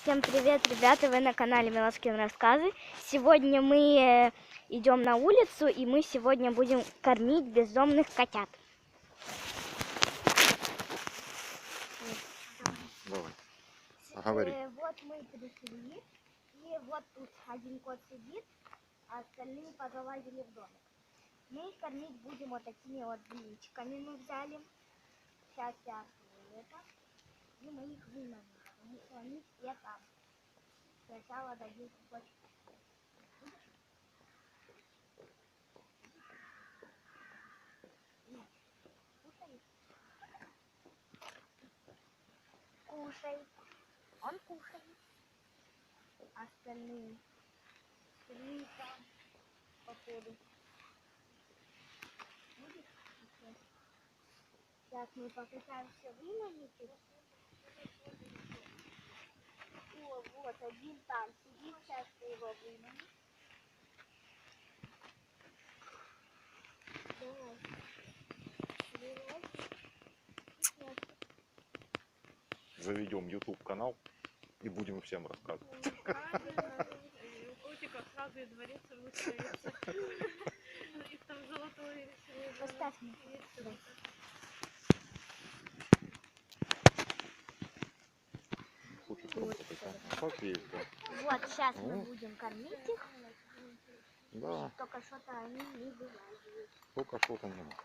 Всем привет, ребята! Вы на канале Милоскин Рассказы. Сегодня мы идем на улицу, и мы сегодня будем кормить бездомных котят. Давай, говори. Вот мы пришли, и вот тут один кот сидит, а остальные позалазили в домик. Мы их кормить будем вот такими вот блинчиками мы взяли. Сейчас я открою это, и мы их вымажем, потому что они все там. Сначала дадим кусочек. Кушай. Кушай. Он кушает. Остальные там походу. Сейчас мы попытаемся выманить их. О, вот один там сидит, сейчас его выманим. Давай. Заведем YouTube канал и будем всем рассказывать. У котиков сразу и дворец выстроится. Их там золотой. Поставь мне. Хочешь пробовать? Как есть, да? Вот сейчас мы будем кормить их. Да, Только что-то они не вылазят. только что-то не надо.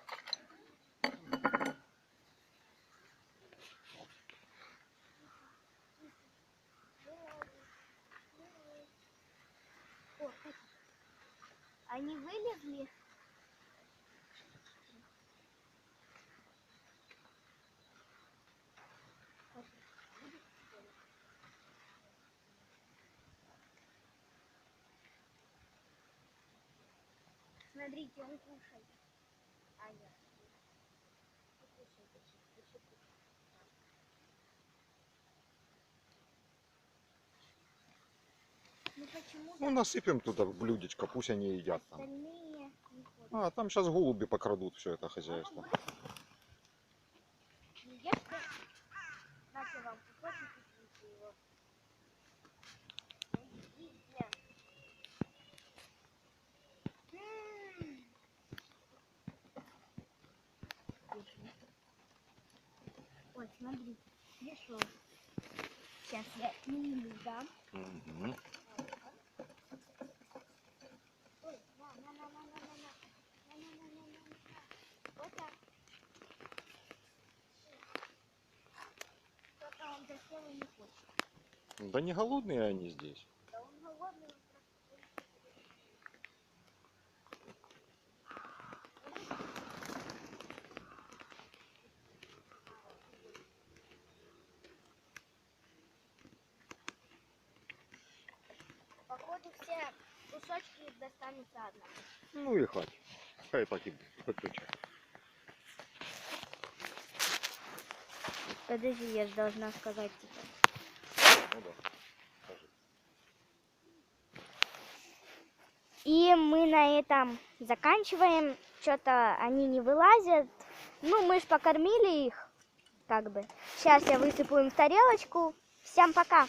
О, они вылезли. Смотрите, он кушает. А я. Ну почему Ну, насыпем туда в блюдечко, пусть они едят там. остальные не ходят? А, там сейчас голуби покрадут все это хозяйство. Ешьте. Нате вам кусочек и съешьте его. Идите. Ой, смотрите, пришел. Сейчас я ему дам. Угу. Ой, на. Вот так. Что-то он засел и не хочет. Да не голодные они здесь. Да он голодный, он походу все кусочки достанутся одному. Ну и хватит. Хай так и выключай. Подожди, я же должна сказать тебе. Ну да. Скажи. И мы на этом заканчиваем. Что-то они не вылазят. Ну, мы ж покормили их, как бы. Сейчас я высыпаю им в тарелочку. Всем пока!